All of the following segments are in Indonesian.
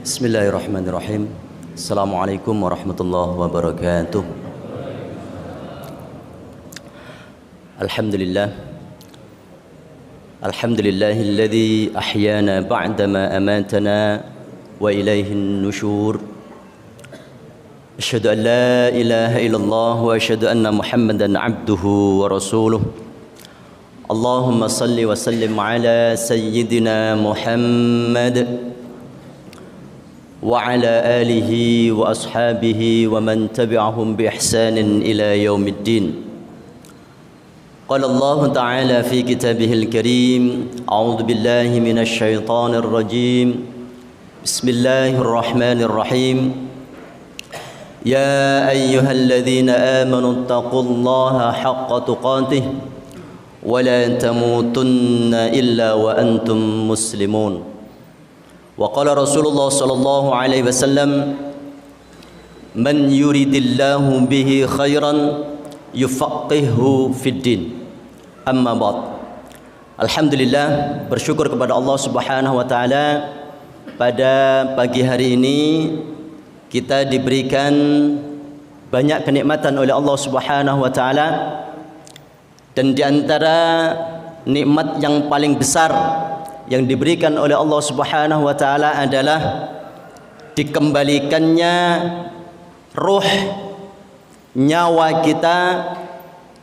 Bismillahirrahmanirrahim. Assalamualaikum warahmatullahi wabarakatuh. Alhamdulillah. Alhamdulillahilladzi ahyana ba'dama amatana wa ilaihin nusyur. Asyhadu an la ilaha illallah wa asyhadu anna Muhammadan abduhu wa rasuluh. Allahumma salli wa sallim ala sayyidina Muhammad wa ala alihi wa ashabihi wa man tabi'ahum bi ihsanin ila yaumiddin. Qala Allah Ta'ala fi kitabihil karim, a'udzu billahi minasy syaithanir rajim. Bismillahirrahmanirrahim. Ya ayyuhalladzina amanu taqullaha haqqa tuqatih wa la tamutunna illa wa antum muslimun. Wa qala Rasulullah sallallahu alaihi wasallam, man yuridillahu bihi khairan yufaqqihhu fid din. Amma ba'd. Alhamdulillah, bersyukur kepada Allah Subhanahu wa taala, pada pagi hari ini kita diberikan banyak kenikmatan oleh Allah Subhanahu wa taala, dan di antara nikmat yang paling besar yang diberikan oleh Allah Subhanahu wa taala adalah dikembalikannya ruh, nyawa kita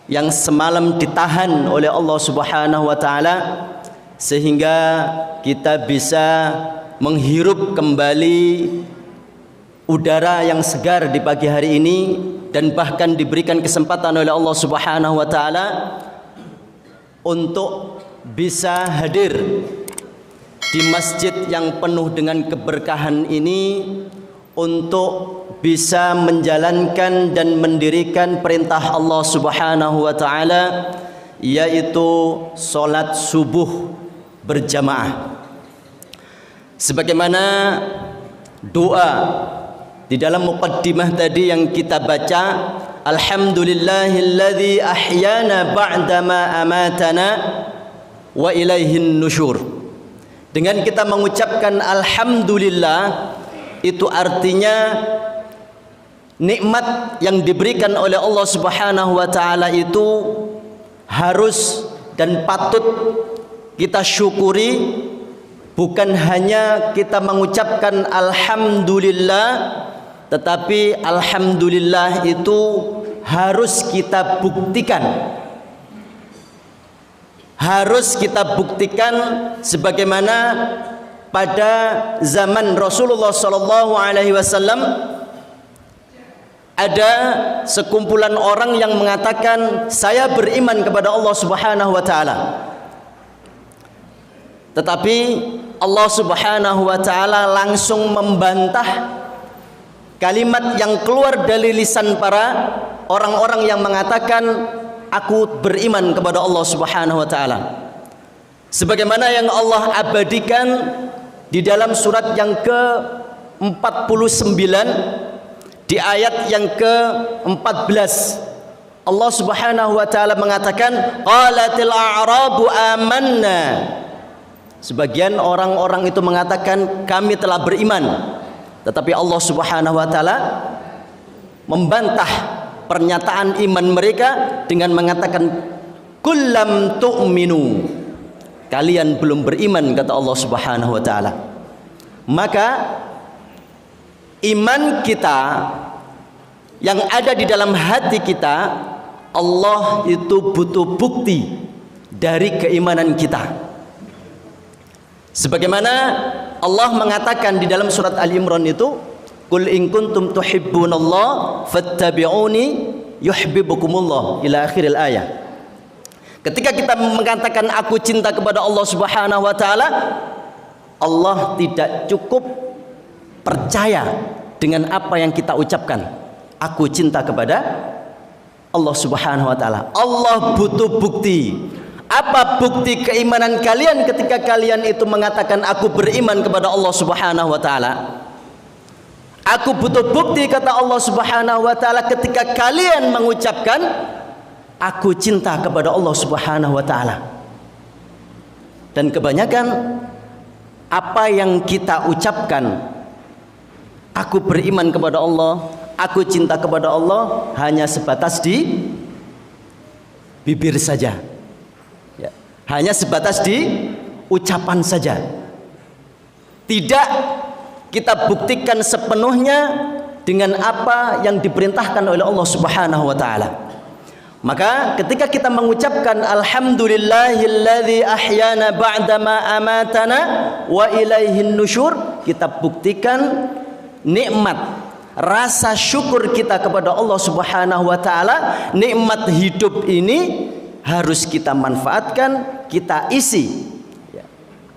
yang semalam ditahan oleh Allah Subhanahu wa taala, sehingga kita bisa menghirup kembali udara yang segar di pagi hari ini, dan bahkan diberikan kesempatan oleh Allah Subhanahu wa taala untuk bisa hadir di masjid yang penuh dengan keberkahan ini untuk bisa menjalankan dan mendirikan perintah Allah Subhanahu wa taala, yaitu salat subuh berjamaah. Sebagaimana doa di dalam muqaddimah tadi yang kita baca, alhamdulillahilladzi ahyana ba'dama amatana wa ilaihin nusyur. Dengan kita mengucapkan alhamdulillah, itu artinya nikmat yang diberikan oleh Allah Subhanahu wa taala itu harus dan patut kita syukuri. Bukan hanya kita mengucapkan alhamdulillah, tetapi alhamdulillah itu harus kita buktikan. Harus kita buktikan sebagaimana pada zaman Rasulullah sallallahu alaihi wasallam ada sekumpulan orang yang mengatakan saya beriman kepada Allah Subhanahu wa taala. Tetapi Allah Subhanahu wa taala langsung membantah kalimat yang keluar dari lisan para orang-orang yang mengatakan aku beriman kepada Allah Subhanahu wa taala. Sebagaimana yang Allah abadikan di dalam surat yang ke-49 di ayat yang ke-14. Allah Subhanahu wa taala mengatakan, qalatil a'rabu amanna. Sebagian orang-orang itu mengatakan kami telah beriman. Tetapi Allah Subhanahu wa taala membantah pernyataan iman mereka dengan mengatakan kullam tu'minu, kalian belum beriman, kata Allah Subhanahu wa taala. Maka iman kita yang ada di dalam hati kita, Allah itu butuh bukti dari keimanan kita. Sebagaimana Allah mengatakan di dalam surat Al-Imran itu, qul in kuntum tuhibbunallah fattabi'uni yuhibbukumullah, ila akhiril ayat. Ketika kita mengatakan aku cinta kepada Allah Subhanahu wa taala, Allah tidak cukup percaya dengan apa yang kita ucapkan. Aku cinta kepada Allah Subhanahu wa taala. Allah butuh bukti. Apa bukti keimanan kalian ketika kalian itu mengatakan aku beriman kepada Allah Subhanahu wa taala? Aku butuh bukti, kata Allah Subhanahu wa taala, ketika kalian mengucapkan aku cinta kepada Allah Subhanahu wa taala. Dan kebanyakan apa yang kita ucapkan aku beriman kepada Allah, aku cinta kepada Allah, hanya sebatas di bibir saja, ya. Hanya sebatas di ucapan saja. Tidak kita buktikan sepenuhnya dengan apa yang diperintahkan oleh Allah Subhanahu wa taala. Maka ketika kita mengucapkan alhamdulillahilladzi ahyana ba'dama amatana wa ilaihin nusyur, kita buktikan nikmat, rasa syukur kita kepada Allah Subhanahu wa taala. Nikmat hidup ini harus kita manfaatkan, kita isi.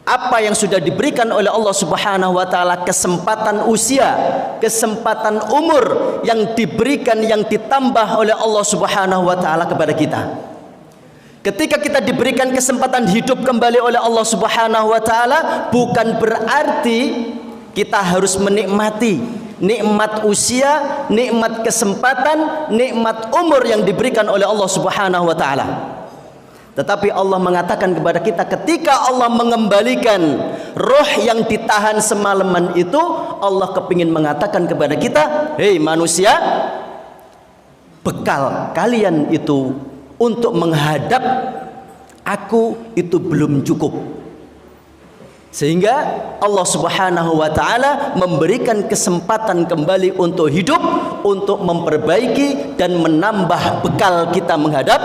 Apa yang sudah diberikan oleh Allah Subhanahu wa taala, kesempatan usia, kesempatan umur yang diberikan, yang ditambah oleh Allah Subhanahu wa taala kepada kita. Ketika kita diberikan kesempatan hidup kembali oleh Allah Subhanahu wa taala, bukan berarti kita harus menikmati nikmat usia, nikmat kesempatan, nikmat umur yang diberikan oleh Allah Subhanahu wa taala. Tetapi Allah mengatakan kepada kita, ketika Allah mengembalikan roh yang ditahan semalaman itu, Allah kepingin mengatakan kepada kita, hei manusia, bekal kalian itu untuk menghadap aku itu belum cukup. Sehingga Allah Subhanahu wa taala memberikan kesempatan kembali untuk hidup, untuk memperbaiki dan menambah bekal kita menghadap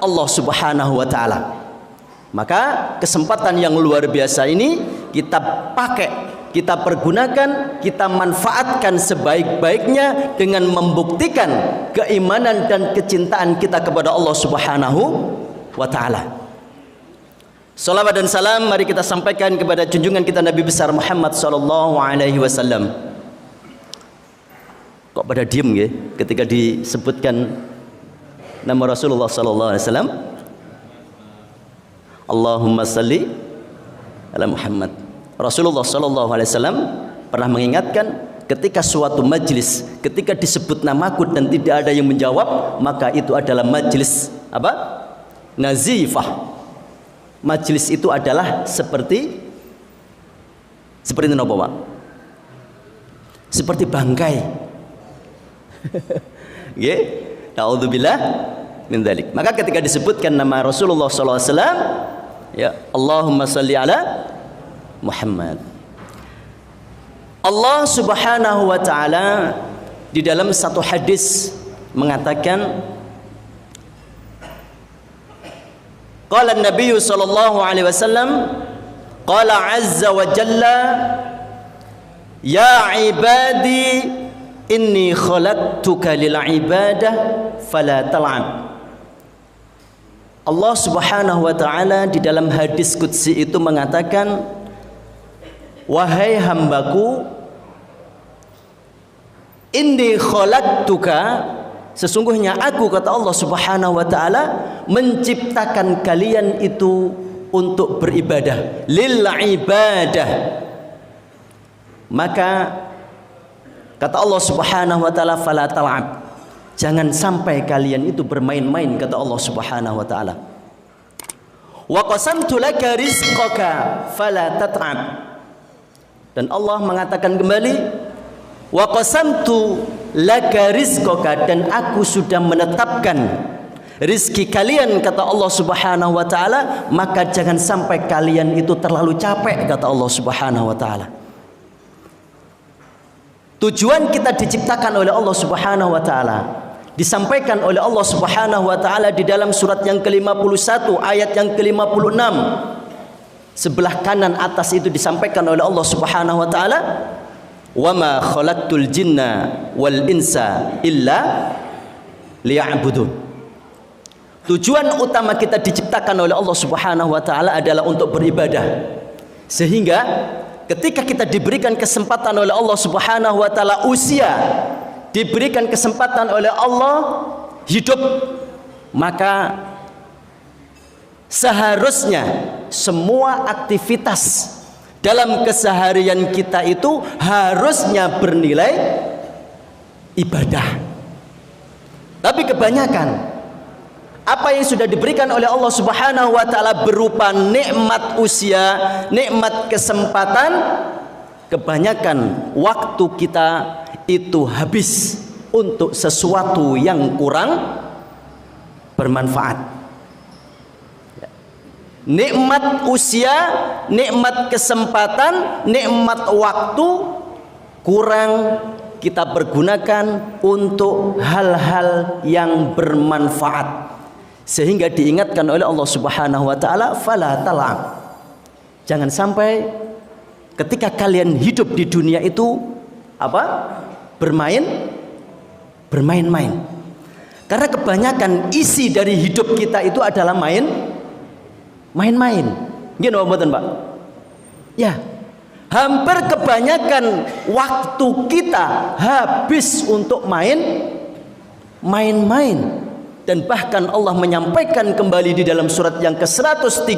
Allah Subhanahu wa taala. Maka kesempatan yang luar biasa ini kita pakai, kita pergunakan, kita manfaatkan sebaik-baiknya dengan membuktikan keimanan dan kecintaan kita kepada Allah Subhanahu wa taala. Salawat dan salam mari kita sampaikan kepada junjungan kita Nabi besar Muhammad sallallahu alaihi wasallam. Kok pada diem ya ketika disebutkan nama Rasulullah sallallahu alaihi wasallam? Allahumma salli ala Muhammad. Rasulullah sallallahu alaihi wasallam pernah mengingatkan, ketika suatu majlis, ketika disebut namaku dan tidak ada yang menjawab, maka itu adalah majlis apa? Nazifah. Majlis itu adalah seperti apa, Pak? Seperti bangkai. Nggih. A'udzubillah min dzalik. Maka ketika disebutkan nama Rasulullah sallallahu alaihi wasallam, ya Allahumma salli ala Muhammad. Allah Subhanahu wa taala di dalam satu hadis mengatakan, qala an-nabiy sallallahu alaihi wasallam, qala azza wa jalla, ya ibadi inni khalaqtuka lil ibadah fala tal'ab. Allah Subhanahu wa taala di dalam hadis qudsi itu mengatakan, wahai hambaku, inni khalaqtuka, sesungguhnya aku, kata Allah Subhanahu wa taala, menciptakan kalian itu untuk beribadah, lil ibadah. Maka kata Allah Subhanahu wa taala, fala tal'ab, jangan sampai kalian itu bermain-main, kata Allah Subhanahu wa taala. Wa qasamtu laka rizqaka fala tat'ab. Dan Allah mengatakan kembali, wa qasamtu laka rizqaka, dan aku sudah menetapkan rizki kalian, kata Allah Subhanahu wa taala, maka jangan sampai kalian itu terlalu capek, kata Allah Subhanahu wa taala. Tujuan kita diciptakan oleh Allah Subhanahu wa taala disampaikan oleh Allah Subhanahu wa taala di dalam surat yang ke-51 ayat yang ke-56. Sebelah kanan atas itu disampaikan oleh Allah Subhanahu wa taala, wa ma khalaqtul jinna wal insa illa liya'budun. Tujuan utama kita diciptakan oleh Allah Subhanahu wa taala adalah untuk beribadah. Sehingga ketika kita diberikan kesempatan oleh Allah Subhanahu wa taala usia, diberikan kesempatan oleh Allah hidup, maka seharusnya semua aktivitas dalam keseharian kita itu harusnya bernilai ibadah. Tapi kebanyakan apa yang sudah diberikan oleh Allah Subhanahu wa taala berupa nikmat usia, nikmat kesempatan, kebanyakan waktu kita itu habis untuk sesuatu yang kurang bermanfaat. Nikmat usia, nikmat kesempatan, nikmat waktu kurang kita pergunakan untuk hal-hal yang bermanfaat, sehingga diingatkan oleh Allah Subhanahu wa taala, fala tal'ab. Jangan sampai ketika kalian hidup di dunia itu bermain-main. Karena kebanyakan isi dari hidup kita itu adalah main-main. Gini mboten, Pak? Ya. Hampir kebanyakan waktu kita habis untuk main-main. Dan bahkan Allah menyampaikan kembali di dalam surat yang ke-103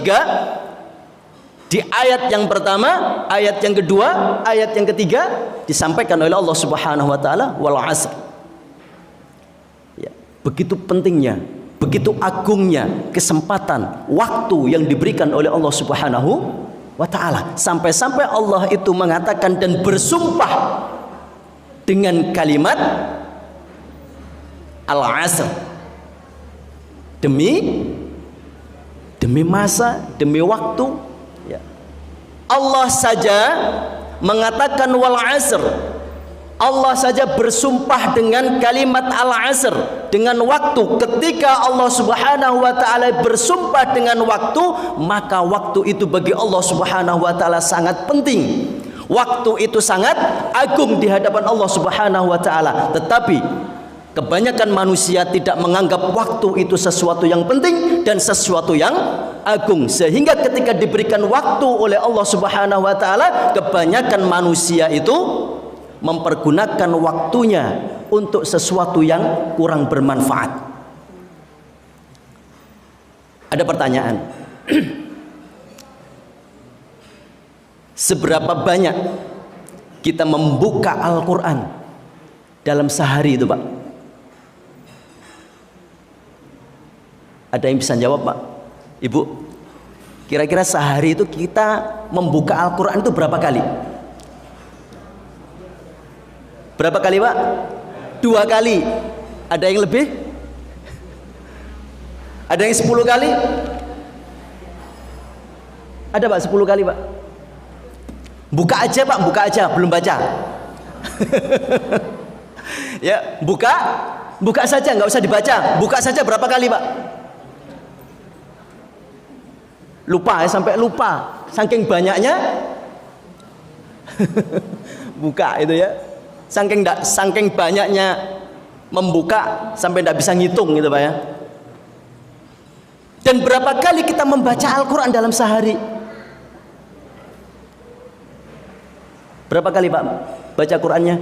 di ayat yang pertama, ayat yang kedua, ayat yang ketiga disampaikan oleh Allah Subhanahu wa taala, wal 'asr. Ya, begitu pentingnya, begitu agungnya kesempatan waktu yang diberikan oleh Allah Subhanahu wa ta'ala, sampai-sampai Allah itu mengatakan dan bersumpah dengan kalimat al-'asr, demi masa, demi waktu. Ya. Allah saja mengatakan wal 'asr, Allah saja bersumpah dengan kalimat al-'asr, dengan waktu. Ketika Allah Subhanahu wa taala bersumpah dengan waktu, maka waktu itu bagi Allah Subhanahu wa taala sangat penting. Waktu itu sangat agung di hadapan Allah Subhanahu wa taala. Tetapi kebanyakan manusia tidak menganggap waktu itu sesuatu yang penting dan sesuatu yang agung, sehingga ketika diberikan waktu oleh Allah Subhanahu wa taala, kebanyakan manusia itu mempergunakan waktunya untuk sesuatu yang kurang bermanfaat. Ada pertanyaan. Seberapa banyak kita membuka Al-Quran dalam sehari itu, Pak? Ada yang bisa jawab, Pak? Ibu, kira-kira sehari itu kita membuka Al-Quran itu berapa kali? Berapa kali, Pak? 2 kali. Ada yang lebih? Ada yang 10 kali? Ada, Pak, 10 kali, Pak? Buka aja, Pak, buka aja, belum baca. Ya, buka saja, nggak usah dibaca. Buka saja berapa kali, Pak? Lupa ya, sampai lupa. Saking banyaknya buka itu ya. Saking banyaknya membuka sampai tidak bisa ngitung gitu, Pak ya. Dan berapa kali kita membaca Al-Quran dalam sehari? Berapa kali, Pak, baca Qurannya?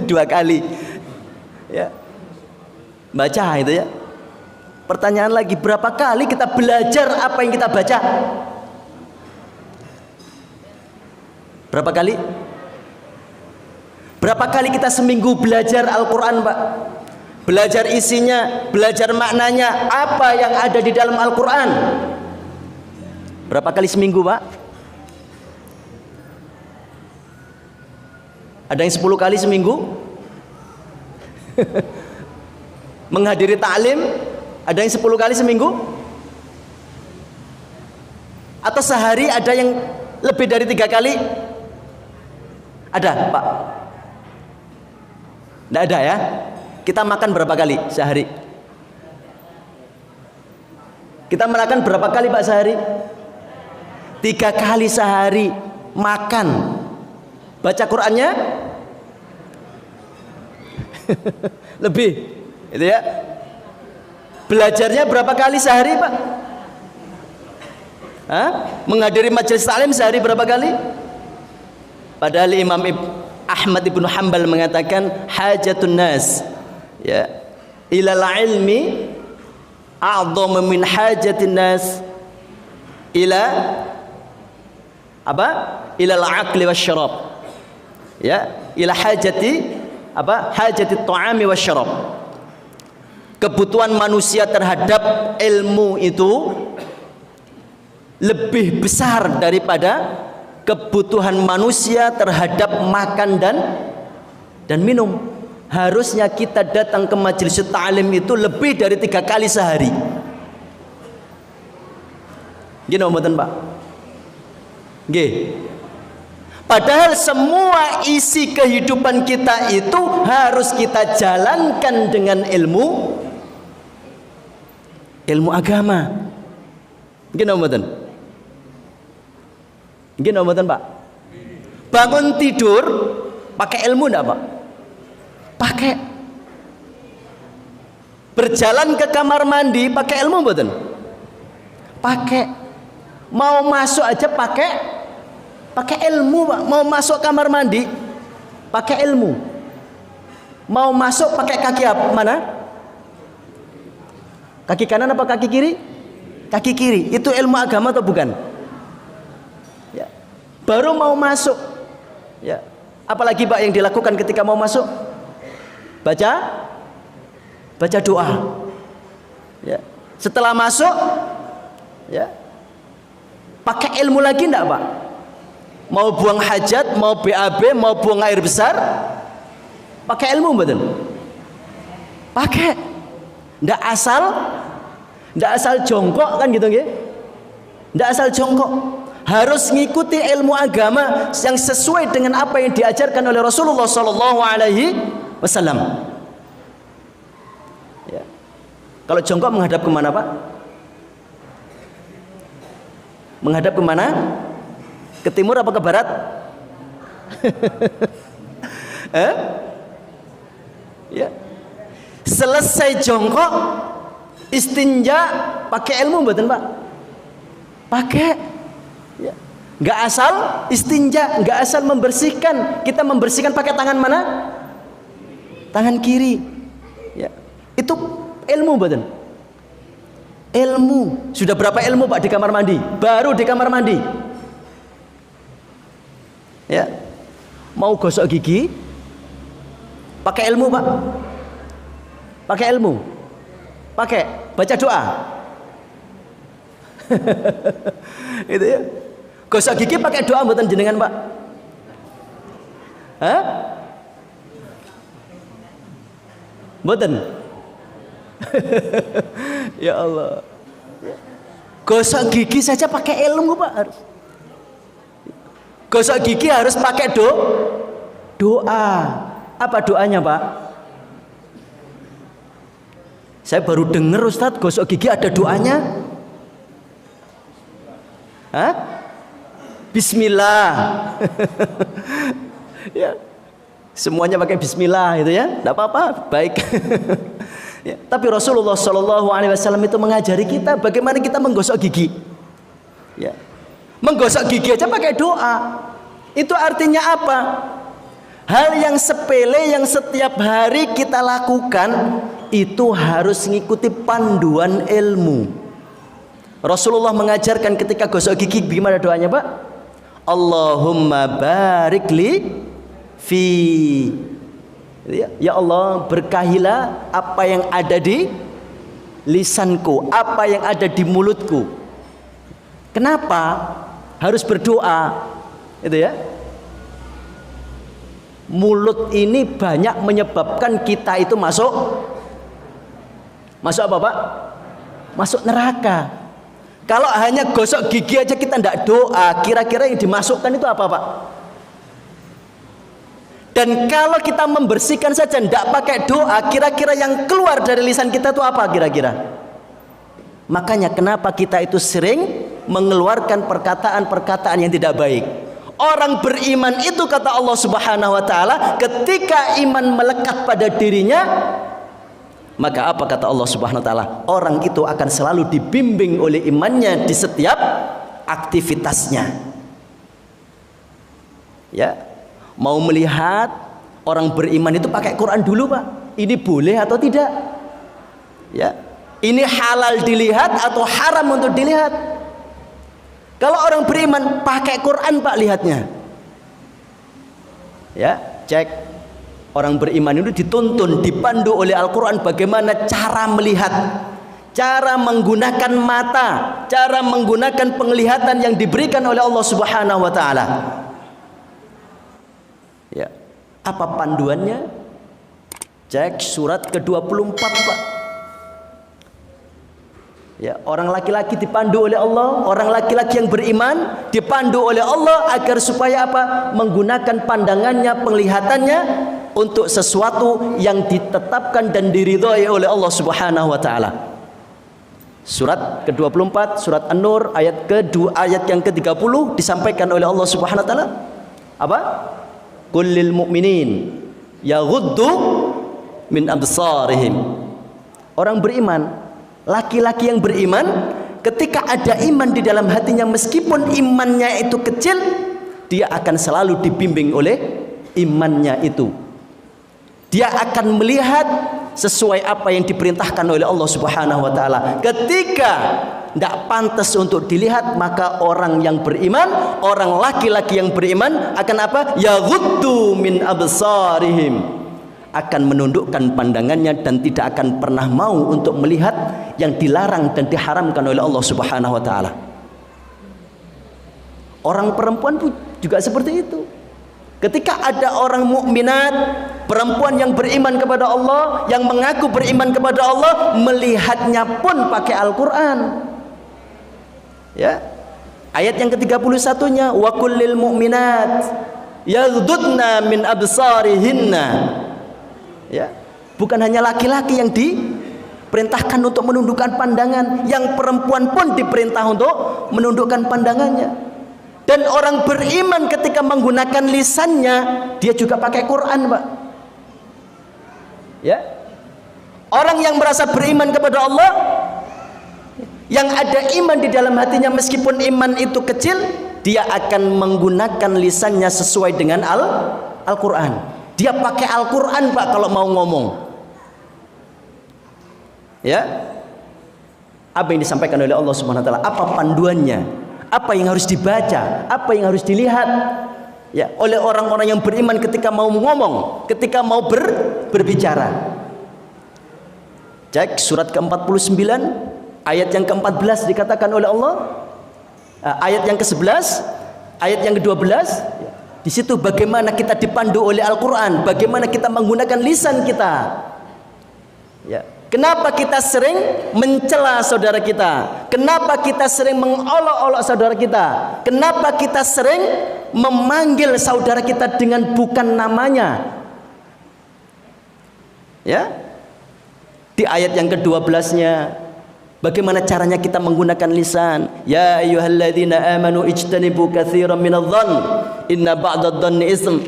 2 kali ya, baca itu ya. Pertanyaan lagi, berapa kali kita belajar apa yang kita baca? Berapa kali? Berapa kali kita seminggu belajar Al-Quran, Pak? Belajar isinya, belajar maknanya, apa yang ada di dalam Al-Quran? Berapa kali seminggu, Pak? Ada yang 10 kali seminggu? Menghadiri ta'lim, ada yang 10 kali seminggu? Atau sehari ada yang lebih dari 3 kali? Ada, Pak? Tidak ada ya? Kita makan berapa kali sehari? Kita makan berapa kali, Pak, sehari? 3 kali sehari makan. Baca Qurannya? Lebih itu ya. Belajarnya berapa kali sehari, Pak? Hah? Menghadiri majelis taklim sehari berapa kali? Padahal Imam Ahmad ibn Hanbal mengatakan hajatun nas ya ilal ilmi a'dhamu min hajatin nas ila apa? Ilal aqli wasyarab. Ya, ila hajati apa? Hajati ta'ami wasyarab. Kebutuhan manusia terhadap ilmu itu lebih besar daripada kebutuhan manusia terhadap makan dan minum. Harusnya kita datang ke majelis ta'lim itu lebih dari 3 kali sehari. Gini mboten Pak? Nggih. Padahal semua isi kehidupan kita itu harus kita jalankan dengan ilmu agama. Gini mboten? Gini mboten Pak? Bangun tidur pakai ilmu enggak Pak? Pakai. Berjalan ke kamar mandi pakai ilmu mboten? Pakai. Mau masuk aja pakai ilmu Pak. Mau masuk kamar mandi pakai ilmu. Mau masuk pakai kaki apa? Mana? Kaki kanan apa kaki kiri? Kaki kiri. Itu ilmu agama atau bukan? Ya. Baru mau masuk. Ya. Apalagi Pak yang dilakukan ketika mau masuk? Baca doa. Ya. Setelah masuk, ya. Pakai ilmu lagi enggak Pak? Mau buang hajat, mau BAB, mau buang air besar, pakai ilmu betul? Pakai. Enggak asal jongkok kan gitu nggih? Enggak asal jongkok. Harus ngikuti ilmu agama yang sesuai dengan apa yang diajarkan oleh Rasulullah sallallahu alaihi wasallam. Ya. Kalau jongkok menghadap kemana Pak? Menghadap kemana? Ke timur apa ke barat? Ya. Selesai jongkok, istinja pakai ilmu mboten Pak? Pakai. Ya. Nggak asal istinja, nggak asal membersihkan. Kita membersihkan pakai tangan mana? Tangan kiri. Ya. Itu ilmu mboten? Ilmu. Sudah berapa ilmu Pak di kamar mandi? Baru di kamar mandi. Ya. Mau gosok gigi? Pakai ilmu Pak. Pakai ilmu. Pakai baca doa. Itu ya. Gosok gigi pakai doa mboten jenengan Pak? Hah? Mboten. Ya Allah. Gosok gigi saja pakai ilmu Pak harus. Gosok gigi harus pakai doa. Apa doanya Pak? Saya baru dengar Ustadz gosok gigi ada doanya. Hah? Bismillah. Ya. Semuanya pakai bismillah itu ya. Enggak apa-apa, baik. Ya, tapi Rasulullah Shallallahu Alaihi Wasallam itu mengajari kita bagaimana kita menggosok gigi. Ya. Menggosok gigi aja pakai doa. Itu artinya apa? Hal yang sepele yang setiap hari kita lakukan itu harus mengikuti panduan ilmu. Rasulullah mengajarkan ketika gosok gigi gimana doanya Pak? Allahumma barik li fi. Ya Allah, berkahilah apa yang ada di lisanku, apa yang ada di mulutku. Kenapa harus berdoa? Itu ya. Mulut ini banyak menyebabkan kita itu masuk apa Pak? Masuk neraka. Kalau hanya gosok gigi aja kita tidak doa, kira-kira yang dimasukkan itu apa Pak? Dan kalau kita membersihkan saja tidak pakai doa, kira-kira yang keluar dari lisan kita itu apa kira-kira? Makanya kenapa kita itu sering mengeluarkan perkataan-perkataan yang tidak baik. Orang beriman itu kata Allah Subhanahu wa taala, ketika iman melekat pada dirinya, maka apa kata Allah Subhanahu wa taala? Orang itu akan selalu dibimbing oleh imannya di setiap aktivitasnya. Ya. Mau melihat orang beriman itu pakai Quran dulu Pak. Ini boleh atau tidak? Ya. Ini halal dilihat atau haram untuk dilihat? Kalau orang beriman pakai Quran Pak lihatnya. Ya, cek. Orang beriman itu dituntun, dipandu oleh Al-Quran bagaimana cara melihat, cara menggunakan mata, cara menggunakan penglihatan yang diberikan oleh Allah Subhanahu wa taala. Ya. Apa panduannya? Cek surat ke-24, Pak. Ya, orang laki-laki dipandu oleh Allah, orang laki-laki yang beriman dipandu oleh Allah agar supaya apa? Menggunakan pandangannya, penglihatannya untuk sesuatu yang ditetapkan dan diridhai oleh Allah Subhanahu wa taala. Surat ke-24, surat An-Nur ayat yang ke-30 disampaikan oleh Allah Subhanahu wa taala apa? Qul lil mu'minin yaghuddu min absarihim. Orang beriman, laki-laki yang beriman, ketika ada iman di dalam hatinya, meskipun imannya itu kecil, dia akan selalu dibimbing oleh imannya itu. Dia akan melihat sesuai apa yang diperintahkan oleh Allah Subhanahu wa taala. Ketika tidak pantas untuk dilihat, maka orang yang beriman, orang laki-laki yang beriman akan apa? Yaghuddu min absarihim, akan menundukkan pandangannya dan tidak akan pernah mau untuk melihat yang dilarang dan diharamkan oleh Allah Subhanahu wa taala. Orang perempuan pun juga seperti itu. Ketika ada orang mukminat, perempuan yang beriman kepada Allah, yang mengaku beriman kepada Allah, melihatnya pun pakai Al-Qur'an. Ya. Ayat yang ke-31-nya, wa kullil mu'minat yaghdudna min absarihinna. Ya, bukan hanya laki-laki yang diperintahkan untuk menundukkan pandangan, yang perempuan pun diperintah untuk menundukkan pandangannya. Dan orang beriman ketika menggunakan lisannya, dia juga pakai Quran, Pak. Ya, orang yang merasa beriman kepada Allah, yang ada iman di dalam hatinya, meskipun iman itu kecil, dia akan menggunakan lisannya sesuai dengan Al-Quran. Dia pakai Al-Quran, Pak, kalau mau ngomong. Ya, apa yang disampaikan oleh Allah Subhanahu wa taala? Apa panduannya? Apa yang harus dibaca? Apa yang harus dilihat? Ya, oleh orang-orang yang beriman ketika mau ngomong, ketika mau berbicara. Cek surat ke-49 ayat yang ke-14 dikatakan oleh Allah. Ayat yang ke-11, ayat yang ke-12. Di situ bagaimana kita dipandu oleh Al-Quran, bagaimana kita menggunakan lisan kita. Ya. Kenapa kita sering mencela saudara kita? Kenapa kita sering mengolok-olok saudara kita? Kenapa kita sering memanggil saudara kita dengan bukan namanya? Ya. Di ayat yang ke-12-nya, bagaimana caranya kita menggunakan lisan? Ya ayyuhalladzina amanu ijtanibu katsiran minadh-dhann inna ba'dadh-dhanni ism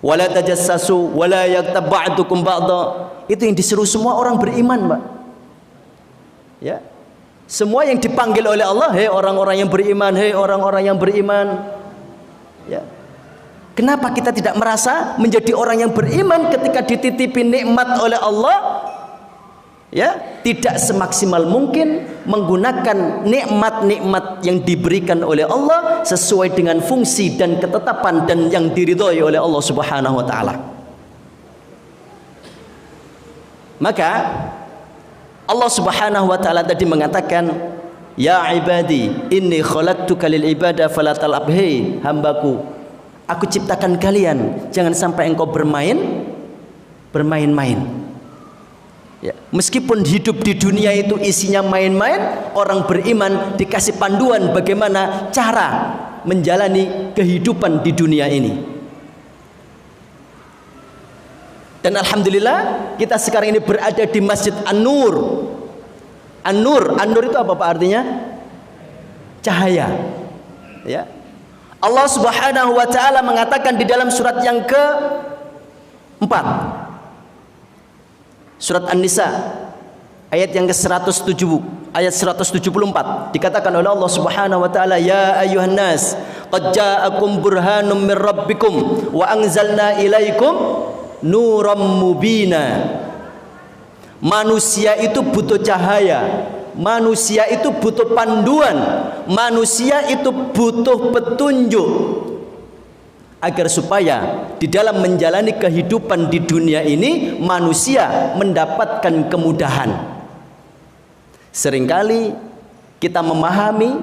wa la tajassasu wa la yaghtab ba'dukum ba'dha. Itu yang disuruh semua orang beriman, Pak. Ya. Semua yang dipanggil oleh Allah, hei orang-orang yang beriman, hei orang-orang yang beriman. Ya. Kenapa kita tidak merasa menjadi orang yang beriman ketika dititipi nikmat oleh Allah? Ya, tidak semaksimal mungkin menggunakan nikmat-nikmat yang diberikan oleh Allah sesuai dengan fungsi dan ketetapan dan yang diridhai oleh Allah Subhanahu wa taala. Maka Allah Subhanahu wa taala tadi mengatakan, ya ibadi inni khalaqtuka lil ibadah fala talabhi, hambaku, aku ciptakan kalian, jangan sampai engkau bermain-main. Ya, meskipun hidup di dunia itu isinya main-main, orang beriman dikasih panduan bagaimana cara menjalani kehidupan di dunia ini. Dan alhamdulillah kita sekarang ini berada di Masjid An-Nur. An-Nur itu apa, Pak, artinya? Cahaya. Ya. Allah Subhanahu wa taala mengatakan di dalam surat yang ke-4, surat An-Nisa ayat yang ke-107, ayat 174, dikatakan oleh Allah Subhanahu wa taala, ya ayyuhan nas qad ja'akum burhanum mir rabbikum wa anzalna ilaikum nuram mubina. Manusia itu butuh cahaya, manusia itu butuh panduan, manusia itu butuh petunjuk agar supaya di dalam menjalani kehidupan di dunia ini manusia mendapatkan kemudahan. Seringkali kita memahami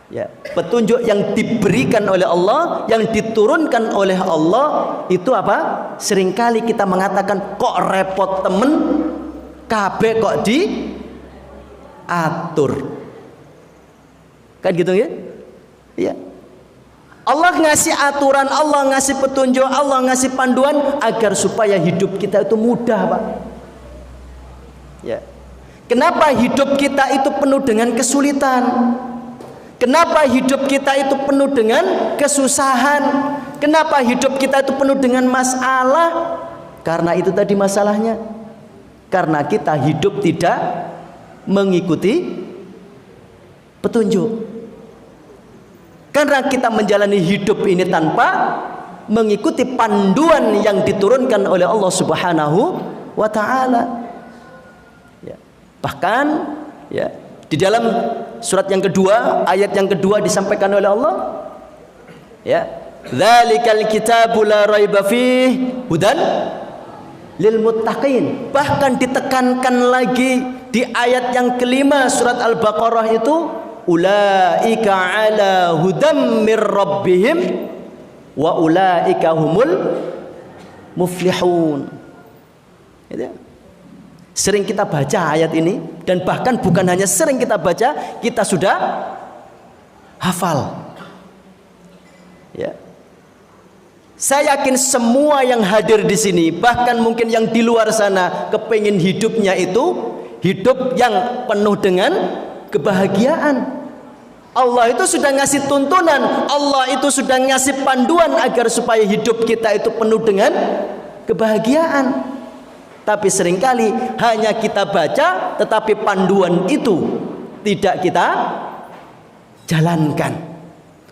ya, petunjuk yang diberikan oleh Allah, yang diturunkan oleh Allah itu apa? Seringkali kita mengatakan kok repot temen, kabeh kok diatur. Kan gitu ya? Iya. Allah ngasih aturan, Allah ngasih petunjuk, Allah ngasih panduan agar supaya hidup kita itu mudah, Pak. Ya. Kenapa hidup kita itu penuh dengan kesulitan? Kenapa hidup kita itu penuh dengan kesusahan? Kenapa hidup kita itu penuh dengan masalah? Karena itu tadi masalahnya. Karena kita hidup tidak mengikuti petunjuk. Karena kita menjalani hidup ini tanpa mengikuti panduan yang diturunkan oleh Allah Subhanahu wa taala. Ya. Bahkan ya, di dalam surat yang kedua, ayat yang kedua disampaikan oleh Allah, ya, "Dzalikal kitabu la raiba fihi hudan lil muttaqin." Bahkan ditekankan lagi di ayat yang kelima surat Al-Baqarah itu, "Ulaika ala hudam mir rabbihim wa ulaika humul muflihun." Gitu ya. Sering kita baca ayat ini, dan bahkan bukan hanya sering kita baca, kita sudah hafal. Ya. Saya yakin semua yang hadir di sini, bahkan mungkin yang di luar sana, kepingin hidupnya itu hidup yang penuh dengan kebahagiaan. Allah itu sudah ngasih tuntunan, Allah itu sudah ngasih panduan agar supaya hidup kita itu penuh dengan kebahagiaan. Tapi seringkali hanya kita baca, tetapi panduan itu tidak kita jalankan.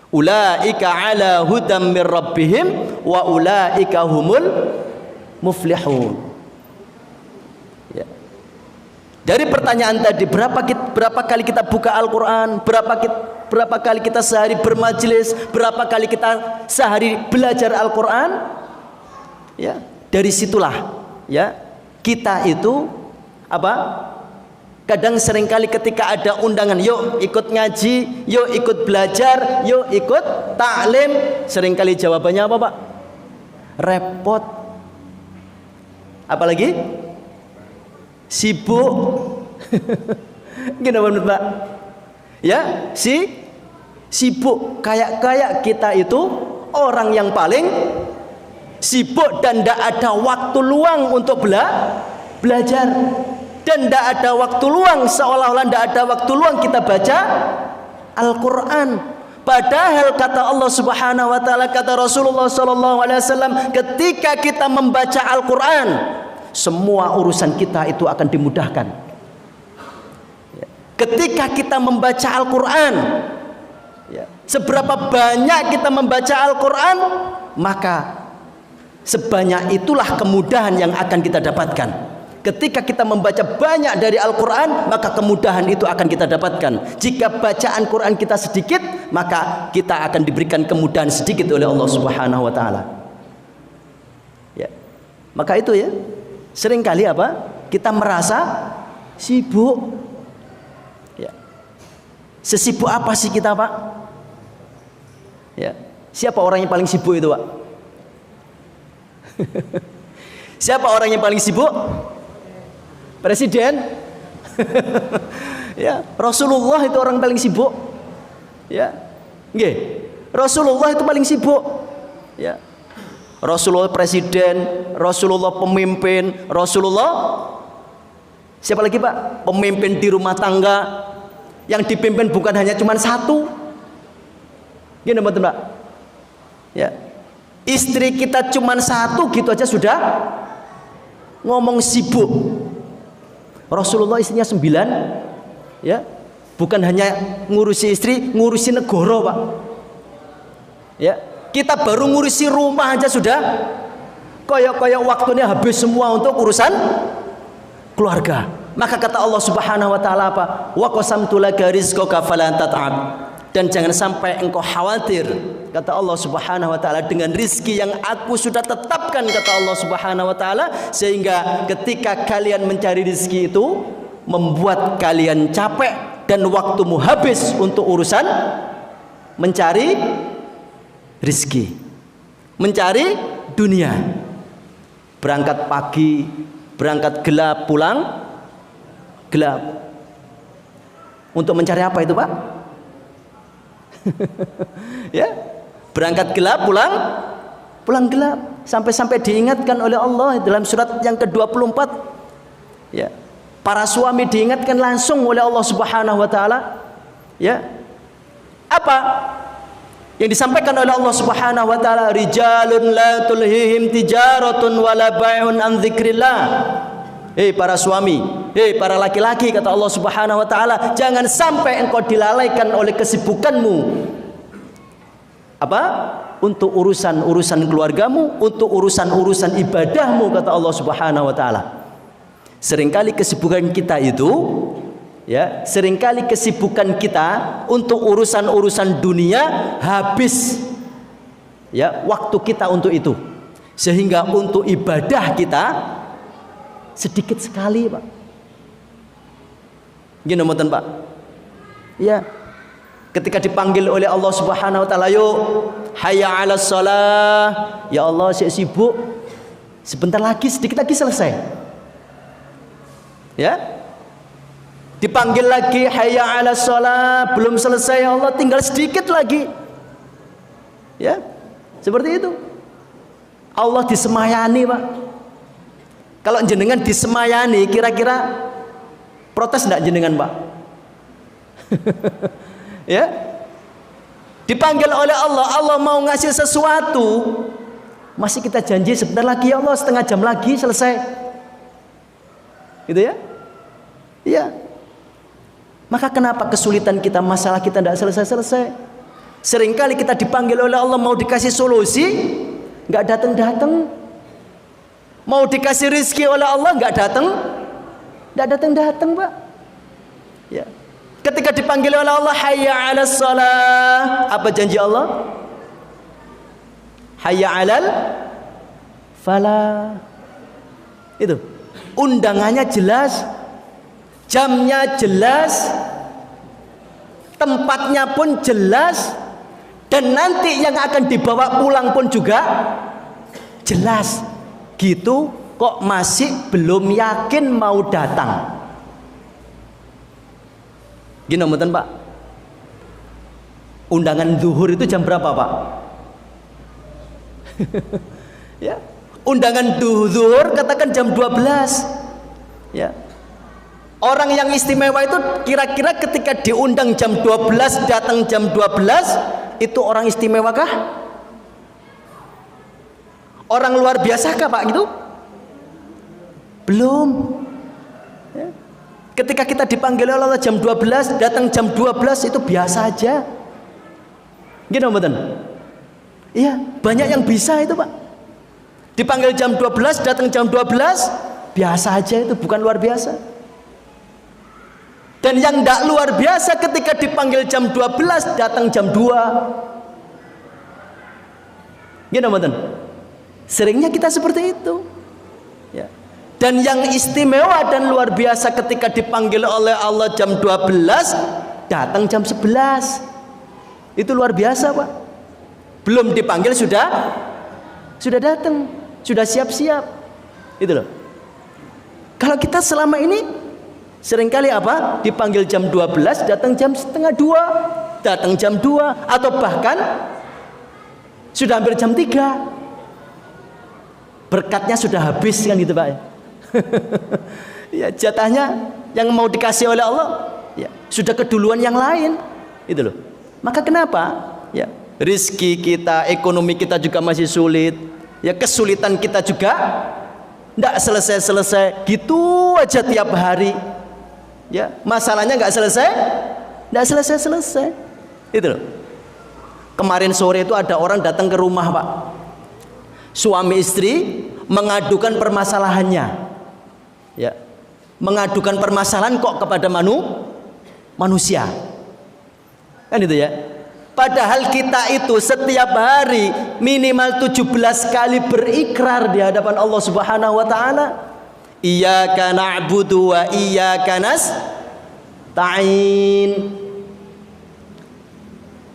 Ulaika ala hudam mir rabbihim wa ulaika humul muflihun. Ya. Dari pertanyaan tadi, berapa kali kita buka Al-Quran, berapa kali kita sehari bermajelis, berapa kali kita sehari belajar Al-Quran, ya, dari situlah ya kita itu apa? Kadang seringkali ketika ada undangan, yuk ikut ngaji, yuk ikut belajar, yuk ikut taklim, seringkali jawabannya apa, Pak? Repot. Apalagi sibuk. Gimana menurut Pak? Ya, sibuk. Kayak kita itu orang yang paling sibuk dan tidak ada waktu luang untuk belajar, dan tidak ada waktu luang, seolah-olah tidak ada waktu luang kita baca Al-Quran. Padahal kata Allah Subhanahu wa taala, kata Rasulullah sallallahu alaihi wasallam, ketika kita membaca Al-Quran, semua urusan kita itu akan dimudahkan. Ketika kita membaca Al-Quran, seberapa banyak kita membaca Al-Quran, maka sebanyak itulah kemudahan yang akan kita dapatkan. Ketika kita membaca banyak dari Al-Quran, maka kemudahan itu akan kita dapatkan. Jika bacaan Quran kita sedikit, maka kita akan diberikan kemudahan sedikit oleh Allah Subhanahu wa taala. Ya. Maka itu ya, seringkali apa? Kita merasa sibuk. Ya. Sesibuk apa sih kita, Pak? Ya. Siapa orang yang paling sibuk itu, Pak? Siapa orang yang paling sibuk? Presiden. Ya, Rasulullah itu orang paling sibuk. Ya. Nggih. Rasulullah itu paling sibuk. Ya. Rasulullah presiden, Rasulullah pemimpin, Rasulullah siapa lagi, Pak? Pemimpin di rumah tangga. Yang dipimpin bukan hanya cuma satu. Gini, Mbak. Ya. Istri kita cuma satu gitu aja sudah ngomong sibuk. Rasulullah istrinya 9, ya, bukan hanya ngurusi istri, ngurusi negara, Pak. Ya, kita baru ngurusi rumah aja sudah koyok-koyok waktunya habis semua untuk urusan keluarga. Maka kata Allah Subhanahu wa taala apa? Wa qasamtu laka rizqaka falan tat'ab. Dan jangan sampai engkau khawatir, kata Allah Subhanahu wa taala, dengan rizki yang aku sudah tetapkan, kata Allah Subhanahu wa taala, sehingga ketika kalian mencari rizki itu, membuat kalian capek dan waktumu habis untuk urusan mencari rizki, mencari dunia. Berangkat pagi, berangkat gelap, pulang gelap. Untuk mencari apa itu, Pak? Ya, berangkat gelap, pulang gelap. Sampai-sampai diingatkan oleh Allah dalam surat yang ke-24. Ya, para suami diingatkan langsung oleh Allah Subhanahu wa taala. Ya. Apa yang disampaikan oleh Allah Subhanahu wa taala? Rijalun la tulhihim tijaratun wala bai'un an dzikrillah. Hei para suami, hei para laki-laki, kata Allah Subhanahu wa taala, jangan sampai engkau dilalaikan oleh kesibukanmu. Apa? Untuk urusan-urusan keluargamu, untuk urusan-urusan ibadahmu, kata Allah Subhanahu wa taala. Seringkali kesibukan kita itu, ya, seringkali kesibukan kita untuk urusan-urusan dunia habis, ya, waktu kita untuk itu, sehingga untuk ibadah kita sedikit sekali, Pak. Gini mboten, Pak? Ya. Ketika dipanggil oleh Allah Subhanahu wa taala, "Yuk, hayya 'alas shalah." Ya Allah, saya sibuk. Sebentar lagi, sedikit lagi selesai. Ya. Dipanggil lagi, hayya 'alas shalah, belum selesai ya Allah, tinggal sedikit lagi. Ya. Seperti itu. Allah disemayani, Pak. Kalau jenengan disemayani, kira-kira protes enggak jenengan, Pak? Ya. Dipanggil oleh Allah, Allah mau ngasih sesuatu, masih kita janji sebentar lagi ya Allah, setengah jam lagi selesai. Gitu ya? Iya. Maka kenapa kesulitan kita, masalah kita tidak selesai-selesai? Seringkali kita dipanggil oleh Allah mau dikasih solusi, nggak datang-datang. Mau dikasih rizki oleh Allah, nggak datang, Pak. Ya. Ketika dipanggil oleh Allah, hayya 'alas shalah, apa janji Allah? Hayya 'alal falah. Itu. Undangannya jelas, jamnya jelas, tempatnya pun jelas, dan nanti yang akan dibawa pulang pun juga jelas. Gitu kok masih belum yakin mau datang. Gini mboten, Pak? Undangan zuhur itu jam berapa, Pak? Ya. Undangan zuhur katakan jam 12. Ya. Orang yang istimewa itu kira-kira ketika diundang jam 12 datang jam 12, itu orang istimewa kah? Orang luar biasa kah, Pak, gitu? Belum. Ya. Ketika kita dipanggil oleh Allah jam 12, datang jam 12, itu biasa aja. Gini mboten? Iya, banyak yang bisa itu, Pak. Dipanggil jam 12, datang jam 12, biasa aja, itu bukan luar biasa. Dan yang tidak luar biasa ketika dipanggil jam 12, datang jam 2. Gini mboten? Seringnya kita seperti itu. Ya. Dan yang istimewa dan luar biasa ketika dipanggil oleh Allah jam 12, datang jam 11. Itu luar biasa, Pak. Belum dipanggil sudah datang, sudah siap-siap. Itu loh. Kalau kita selama ini seringkali apa? Dipanggil jam 12, datang jam setengah 2, datang jam 2, atau bahkan sudah hampir jam 3. Berkatnya sudah habis kan gitu, Pak. Ya, jatahnya yang mau dikasih oleh Allah, ya, sudah keduluan yang lain. Itu loh. Maka kenapa? Ya, rizki kita, ekonomi kita juga masih sulit. Ya, kesulitan kita juga tidak selesai-selesai. Gitu aja tiap hari. Ya, masalahnya nggak selesai, nggak selesai-selesai. Itu loh. Kemarin sore itu ada orang datang ke rumah, Pak. Suami istri mengadukan permasalahannya. Ya. Mengadukan permasalahan kok kepada manusia. Kan itu ya. Padahal kita itu setiap hari minimal 17 kali berikrar di hadapan Allah Subhanahu wa taala. Iyyaka na'budu wa iyyaka nasta'in.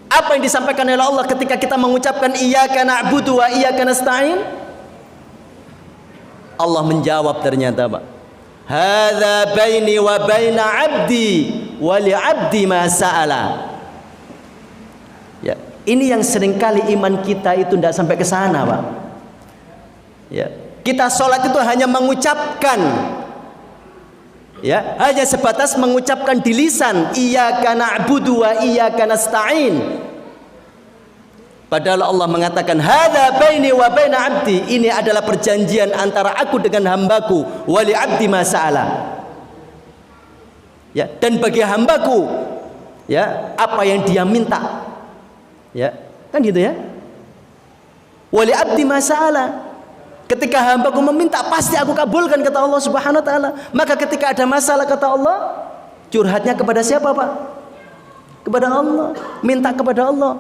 Apa yang disampaikan oleh Allah ketika kita mengucapkan iyyaka na'budu wa iyyaka nasta'in? Allah menjawab ternyata, Pak. Hadza baini wa baina 'abdi wa li 'abdi ma sa'ala. Ya, ini yang seringkali iman kita itu tidak sampai ke sana, Pak. Ya, kita sholat itu hanya mengucapkan, ya, hanya sebatas mengucapkan di lisan, iyyaka na'budu wa iyyaka nasta'in. Padahal Allah mengatakan hadza baini wa baina 'abdi, ini adalah perjanjian antara aku dengan hambaku, wa li 'abdi ma sa'ala. Ya, dan bagi hambaku, ya, apa yang dia minta. Ya, kan gitu ya. Wa li 'abdi ma sa'ala. Ketika hambaku meminta, pasti aku kabulkan, kata Allah Subhanahu wa taala. Maka ketika ada masalah, kata Allah, curhatnya kepada siapa, Pak? Kepada Allah, minta kepada Allah.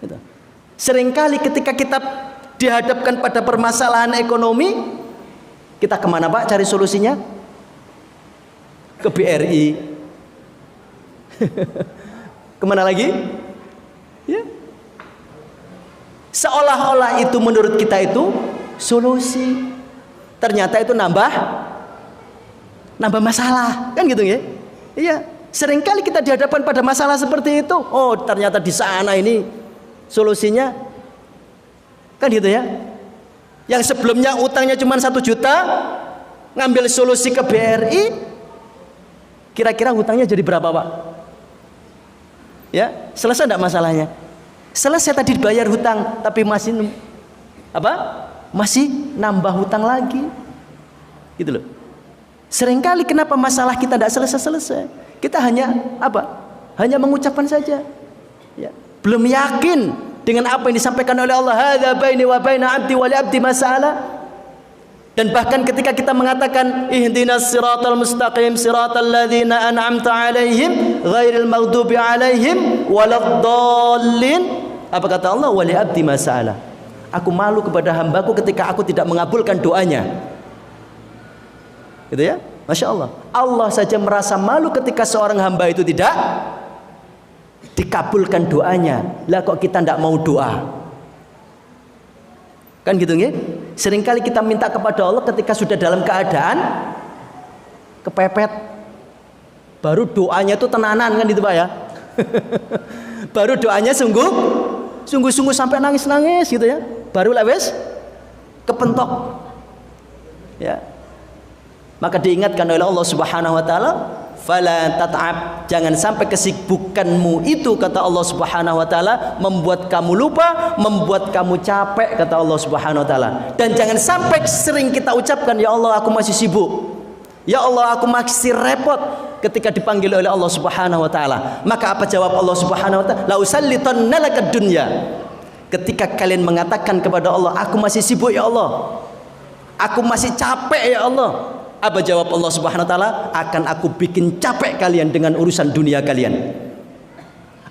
Gitu. Seringkali ketika kita dihadapkan pada permasalahan ekonomi, kita kemana, Pak, cari solusinya? Ke BRI. Kemana lagi? Ya. Seolah-olah itu menurut kita itu solusi. Ternyata itu nambah masalah, kan gitu ya? Iya. Seringkali kita dihadapkan pada masalah seperti itu. Oh, ternyata di sana ini solusinya, kan gitu ya. Yang sebelumnya utangnya cuma 1 juta, ngambil solusi ke BRI, kira-kira hutangnya jadi berapa, Pak? Ya, selesai enggak masalahnya? Selesai tadi bayar hutang, tapi masih apa? Masih nambah hutang lagi. Gitu loh. Seringkali kenapa masalah kita tidak selesai-selesai? Kita hanya apa? Hanya mengucapkan saja. Ya. Belum yakin dengan apa yang disampaikan oleh Allah, hadza baini wa baina 'abdi wa li 'abdi ma sa'ala. Dan bahkan ketika kita mengatakan ihdinas siratal mustaqim siratal ladzina an'amta 'alaihim ghairil maghdubi 'alaihim waladdallin, apa kata Allah? Wa li 'abdi ma sa'ala. Aku malu kepada hambaku ketika aku tidak mengabulkan doanya. Gitu ya? Masya Allah. Allah saja merasa malu ketika seorang hamba itu tidak dikabulkan doanya. Lah kok kita tidak mau doa? Kan gitu ya? Seringkali kita minta kepada Allah ketika sudah dalam keadaan kepepet. Baru doanya itu tenanan, kan gitu, Pak ya? Baru doanya sungguh-sungguh sampai nangis-nangis gitu ya. Baru lewes kepentok. Ya. Maka diingatkan oleh Allah Subhanahu wa taala, fala tat'ab, jangan sampai kesibukanmu itu, kata Allah Subhanahu wa taala, membuat kamu lupa, membuat kamu capek, kata Allah Subhanahu wa taala. Dan jangan sampai sering kita ucapkan, ya Allah aku masih sibuk, ya Allah aku masih repot, ketika dipanggil oleh Allah Subhanahu wa taala. Maka apa jawab Allah Subhanahu wa taala? La usallitanna lakad dunya. Ketika kalian mengatakan kepada Allah, aku masih sibuk ya Allah, aku masih capek ya Allah, apa jawab Allah Subhanahu wa taala? Akan aku bikin capek kalian dengan urusan dunia kalian.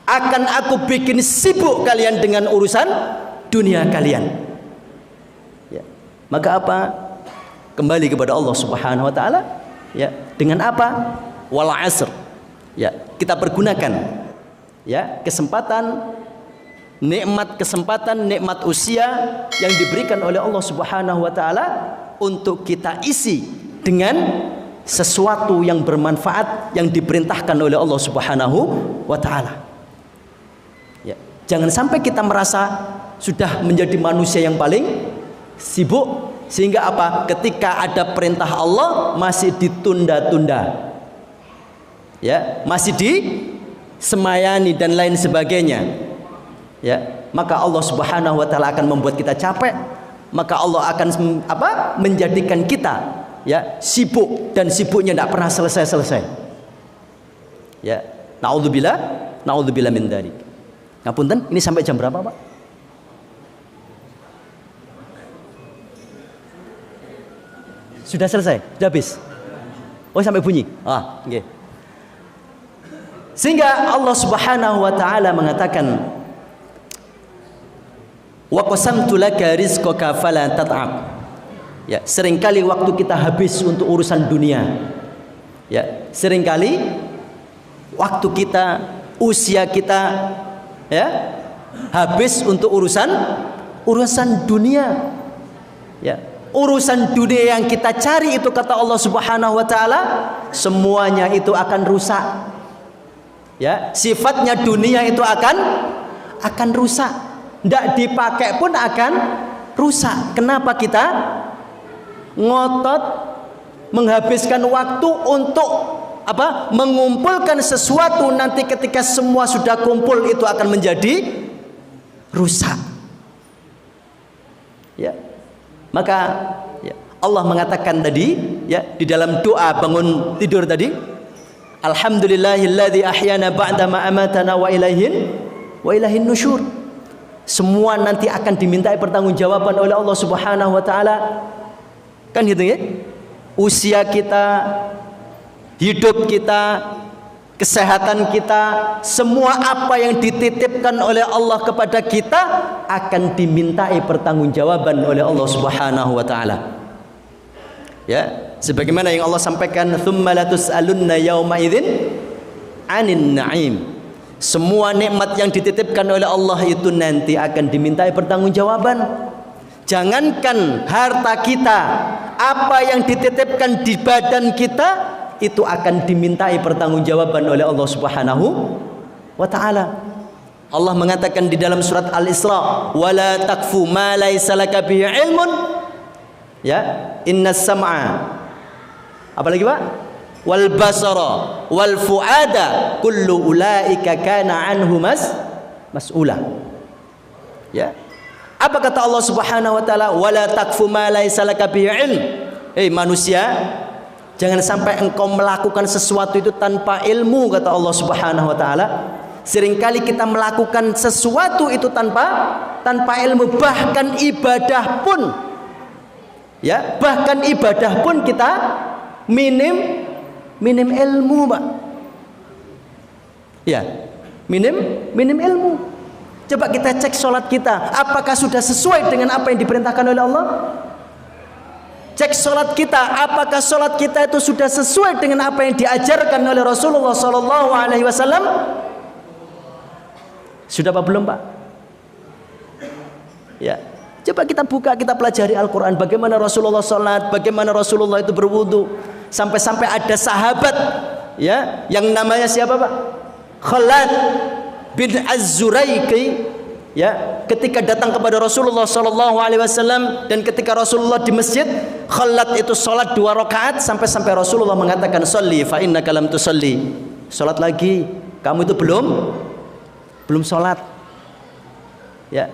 Akan aku bikin sibuk kalian dengan urusan dunia kalian. Ya. Maka apa? Kembali kepada Allah Subhanahu wa taala, ya. Dengan apa? Wal asr. Ya, kita pergunakan ya kesempatan, nikmat usia yang diberikan oleh Allah Subhanahu wa taala untuk kita isi dengan sesuatu yang bermanfaat yang diperintahkan oleh Allah Subhanahu wa taala. Ya, jangan sampai kita merasa sudah menjadi manusia yang paling sibuk sehingga apa? Ketika ada perintah Allah masih ditunda-tunda. Ya, masih disemayani dan lain sebagainya. Ya, maka Allah Subhanahu wa taala akan membuat kita capek, maka Allah akan apa? Menjadikan kita ya sibuk, dan sibuknya tidak pernah selesai-selesai. Ya, naudzubillah min dzalik. Ngapunten, ini sampai jam berapa, Pak? Sudah selesai? Sudah habis? Oh, sampai bunyi. Ah, oke. Okay. Sehingga Allah Subhanahu wa taala mengatakan, wa qasamtu laka rizqaka fala tat'ab. Ya, seringkali waktu kita habis untuk urusan dunia. Ya, seringkali waktu kita, usia kita, ya, habis untuk urusan dunia. Ya, urusan dunia yang kita cari itu kata Allah Subhanahu wa taala, semuanya itu akan rusak. Ya, sifatnya dunia itu akan rusak. Tidak dipakai pun akan rusak. Kenapa kita ngotot menghabiskan waktu untuk apa? Mengumpulkan sesuatu, nanti ketika semua sudah kumpul itu akan menjadi rusak. Ya. Maka ya, Allah mengatakan tadi ya di dalam doa bangun tidur tadi, alhamdulillahilladzi ahyana ba'da ma amatana wa ilaihin nusyur. Semua nanti akan dimintai pertanggungjawaban oleh Allah Subhanahu wa taala. Kan gitu ya? Usia kita, hidup kita, kesehatan kita, semua apa yang dititipkan oleh Allah kepada kita akan dimintai pertanggungjawaban oleh Allah Subhanahu wa taala. Ya, sebagaimana yang Allah sampaikan, tsumma latus'alunna yauma idzin 'anin na'im. Semua nikmat yang dititipkan oleh Allah itu nanti akan dimintai pertanggungjawaban. Jangankan harta kita, apa yang dititipkan di badan kita itu akan dimintai pertanggungjawaban oleh Allah Subhanahu wa taala. Allah mengatakan di dalam surat Al-Isra, "Wala taqfu ma laisa laka bihi ilmun." Ya, innas sam'a. Apa lagi, Pak? Wal basara wal fuada kullu ulaika kana anhu mas'ula. Ya. Apa kata Allah Subhanahu wa taala? Wala taqfu ma laisa laka bihi ilm. Hei manusia, jangan sampai engkau melakukan sesuatu itu tanpa ilmu, kata Allah Subhanahu wa taala. Seringkali kita melakukan sesuatu itu tanpa ilmu, bahkan ibadah pun. Ya, bahkan ibadah pun kita minim ilmu, Pak. Ya, minim ilmu. Coba kita cek sholat kita, apakah sudah sesuai dengan apa yang diperintahkan oleh Allah? Cek sholat kita, apakah sholat kita itu sudah sesuai dengan apa yang diajarkan oleh Rasulullah Sallallahu Alaihi Wasallam? Sudah apa belum, Pak? Ya, coba kita buka, kita pelajari Al-Quran. Bagaimana Rasulullah sholat, bagaimana Rasulullah itu berwudu. Sampai-sampai ada sahabat, ya, yang namanya siapa, Pak? Khalad bin Az-Zuraiki, ya, ketika datang kepada Rasulullah Sallallahu Alaihi Wasallam, dan ketika Rasulullah di masjid, Khalad itu sholat 2 rakaat sampai Rasulullah mengatakan, "Sholli fa innaka lam tusolli." Sholat lagi, kamu itu belum sholat. Ya,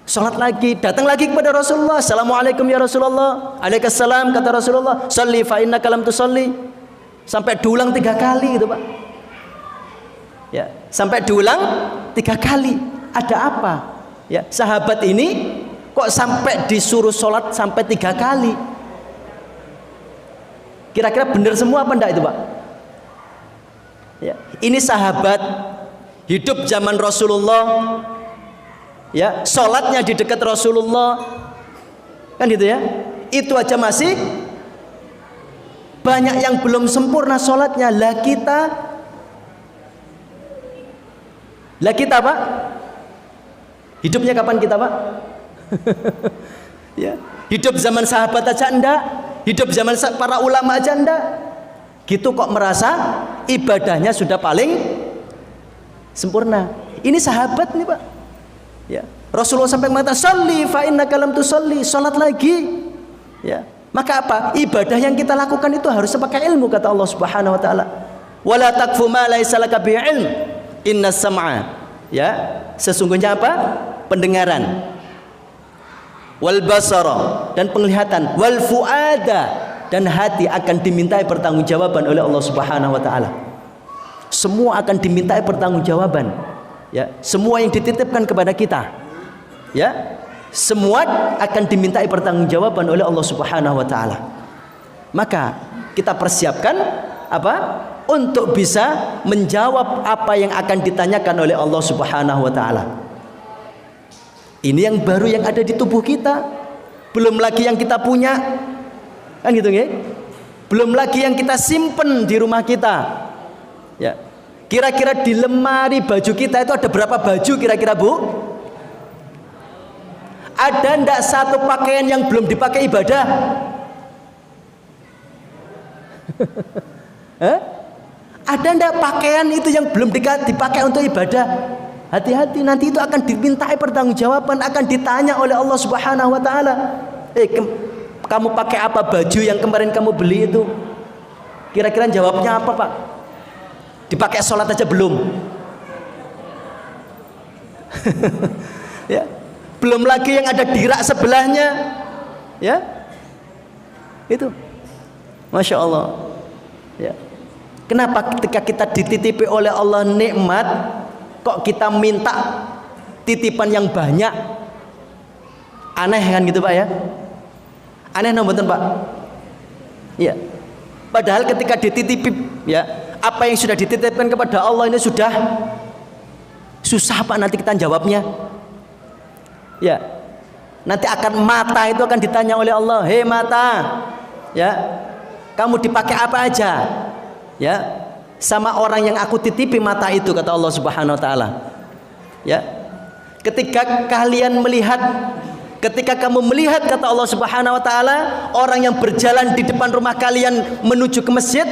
sholat lagi, datang lagi kepada Rasulullah, "Assalamualaikum ya Rasulullah." "Waalaikumsalam," kata Rasulullah. "Sholli fa innaka lam tusolli." Sampai diulang 3 kali gitu, Pak. Ya, sampai diulang 3 kali. Ada apa? Ya, sahabat ini kok sampai disuruh sholat sampai 3 kali? Kira-kira benar semua apa enggak itu, Pak? Ya, ini sahabat hidup zaman Rasulullah, ya, sholatnya di dekat Rasulullah, kan gitu ya. Itu aja masih banyak yang belum sempurna sholatnya. Lah kita, Pak, hidupnya kapan kita, Pak? Ya, hidup zaman sahabat aja enggak, hidup zaman para ulama aja enggak. Gitu kok merasa ibadahnya sudah paling sempurna. Ini sahabat nih, Pak. Ya, Rasulullah sampai mengatakan, "Sholli fa innaka lam tusolli." Salat lagi. Ya. Maka apa? Ibadah yang kita lakukan itu harus pakai ilmu, kata Allah Subhanahu wa taala. "Wala taqfu ma laisa laka bihi ilm. Innas sam'a." Ya, sesungguhnya apa? Pendengaran. Wal basara, dan penglihatan. Wal fuada, dan hati akan dimintai pertanggungjawaban oleh Allah Subhanahu wa taala. Semua akan dimintai pertanggungjawaban. Ya, semua yang dititipkan kepada kita, ya, semua akan dimintai pertanggungjawaban oleh Allah Subhanahu wa taala. Maka kita persiapkan apa? Untuk bisa menjawab apa yang akan ditanyakan oleh Allah Subhanahu wa taala. Ini yang baru yang ada di tubuh kita. belum lagi yang kita punya, kan gitu nggih? Belum lagi yang kita simpen di rumah kita. Ya. Kira-kira di lemari baju kita itu ada berapa baju kira-kira, Bu? Ada ndak satu pakaian yang belum dipakai ibadah? Ada ndak pakaian itu yang belum dipakai untuk ibadah? Hati-hati, nanti itu akan dimintai pertanggungjawaban, akan ditanya oleh Allah Subhanahu wa taala. Kamu pakai apa baju yang kemarin kamu beli itu? Kira-kira jawabnya apa, Pak? Dipakai sholat aja belum. Ya. Belum lagi yang ada di rak sebelahnya. Ya. Itu. Masya Allah. Ya. Kenapa ketika kita dititipi oleh Allah nikmat, kok kita minta titipan yang banyak? Aneh kan gitu, Pak ya? Aneh nomboten, Pak? Iya. Padahal ketika dititipi, ya, apa yang sudah dititipkan kepada Allah ini sudah susah, Pak, nanti kita jawabnya. Ya. Nanti akan mata itu akan ditanya oleh Allah, "Hei mata, ya, kamu dipakai apa aja?" Ya. Sama orang yang aku titipi mata itu, kata Allah Subhanahu wa taala. Ya. Ketika kamu melihat, kata Allah Subhanahu wa taala, orang yang berjalan di depan rumah kalian menuju ke masjid,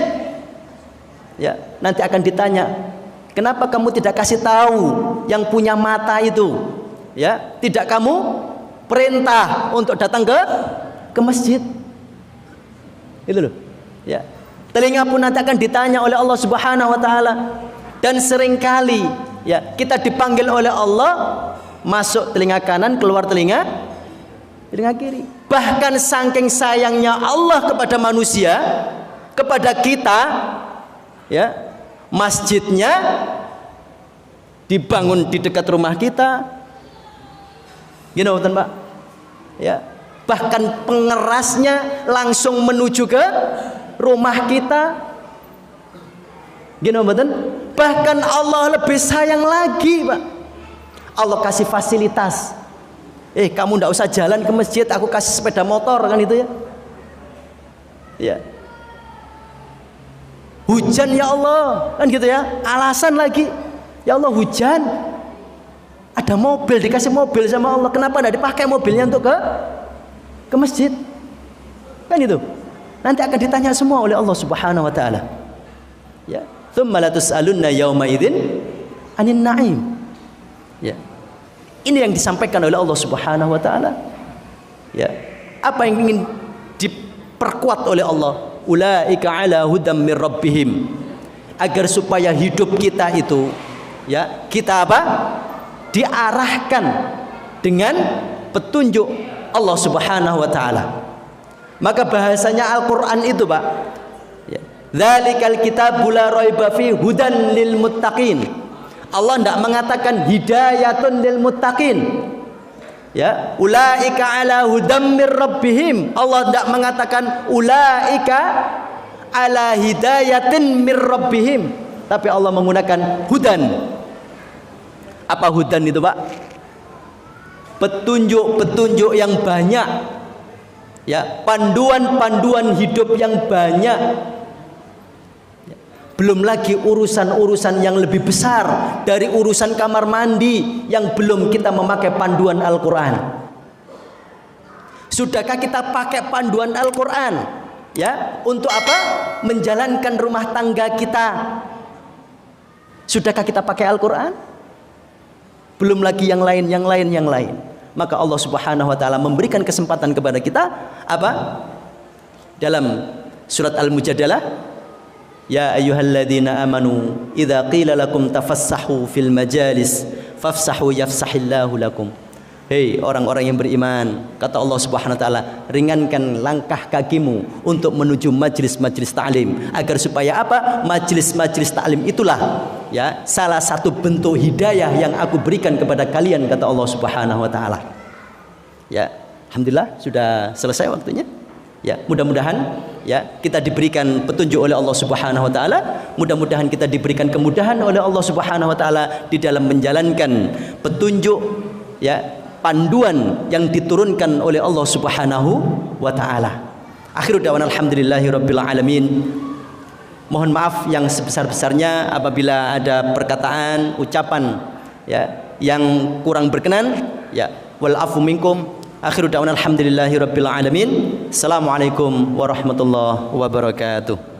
ya, nanti akan ditanya, kenapa kamu tidak kasih tahu yang punya mata itu? Ya, tidak kamu perintah untuk datang ke masjid. Itu loh. Ya. Telinga pun nanti akan ditanya oleh Allah Subhanahu wa taala. Dan seringkali, ya, kita dipanggil oleh Allah, masuk telinga kanan, keluar telinga kiri. Bahkan saking sayangnya Allah kepada manusia, kepada kita, ya, masjidnya dibangun di dekat rumah kita. Gini, betul, Pak? Ya, bahkan pengerasnya langsung menuju ke rumah kita. Gini, betul? Bahkan Allah lebih sayang lagi, Pak. Allah kasih fasilitas. Kamu ndak usah jalan ke masjid, aku kasih sepeda motor, kan itu ya. Ya. Hujan ya Allah, kan gitu ya. Alasan lagi, ya Allah hujan. Ada mobil, dikasih mobil sama Allah. Kenapa ndak dipakai mobilnya untuk ke masjid? Kan itu. Nanti akan ditanya semua oleh Allah Subhanahu wa taala. Ya. Tsumma la tus'alunna yauma idzin 'anin na'im. Ya. Ini yang disampaikan oleh Allah Subhanahu wa taala. Ya. Apa yang ingin diperkuat oleh Allah? Ulaika ala hudam mir rabbihim. Agar supaya hidup kita itu, ya, kita apa? Diarahkan dengan petunjuk Allah Subhanahu wa taala. Maka bahasanya Al-Qur'an itu, Pak, ya, dzalikal kitabul la raiba fi hudan lil muttaqin. Allah tidak mengatakan hidayatun lil muttaqin. Ya, ulaika ala hudam mir rabbihim. Allah tidak mengatakan ulaika ala hidayatin mir rabbihim. Tapi Allah menggunakan hudan. Apa hudan itu, Pak? Petunjuk-petunjuk yang banyak. Ya, panduan-panduan hidup yang banyak. Belum lagi urusan-urusan yang lebih besar dari urusan kamar mandi yang belum kita memakai panduan Al-Quran. Sudahkah kita pakai panduan Al-Quran, ya, untuk apa? Menjalankan rumah tangga kita. Sudahkah kita pakai Al-Quran? Belum lagi yang lain. Maka Allah Subhanahu wa taala memberikan kesempatan kepada kita apa? Dalam surat Al-Mujadalah, ya ayyuhalladzina amanu idza qila lakum tafassahu fil majalis fafsahu yafsahillahu lakum. Hei orang-orang yang beriman, kata Allah Subhanahu wa taala, ringankan langkah kakimu untuk menuju majlis-majlis ta'lim, agar supaya apa? Majlis-majlis ta'lim itulah, ya, salah satu bentuk hidayah yang aku berikan kepada kalian, kata Allah Subhanahu wa taala. Ya, alhamdulillah sudah selesai waktunya. Ya, mudah-mudahan, ya, kita diberikan petunjuk oleh Allah Subhanahu wa taala. Mudah-mudahan kita diberikan kemudahan oleh Allah Subhanahu wa taala di dalam menjalankan petunjuk, ya, panduan yang diturunkan oleh Allah Subhanahu wa taala. Akhiru da'wana alhamdulillahirabbil alamin. Mohon maaf yang sebesar-besarnya apabila ada perkataan, ucapan ya yang kurang berkenan ya. Wal afu minkum. Akhiru da'wana alhamdulillahirabbil alamin. Assalamualaikum warahmatullahi wabarakatuh.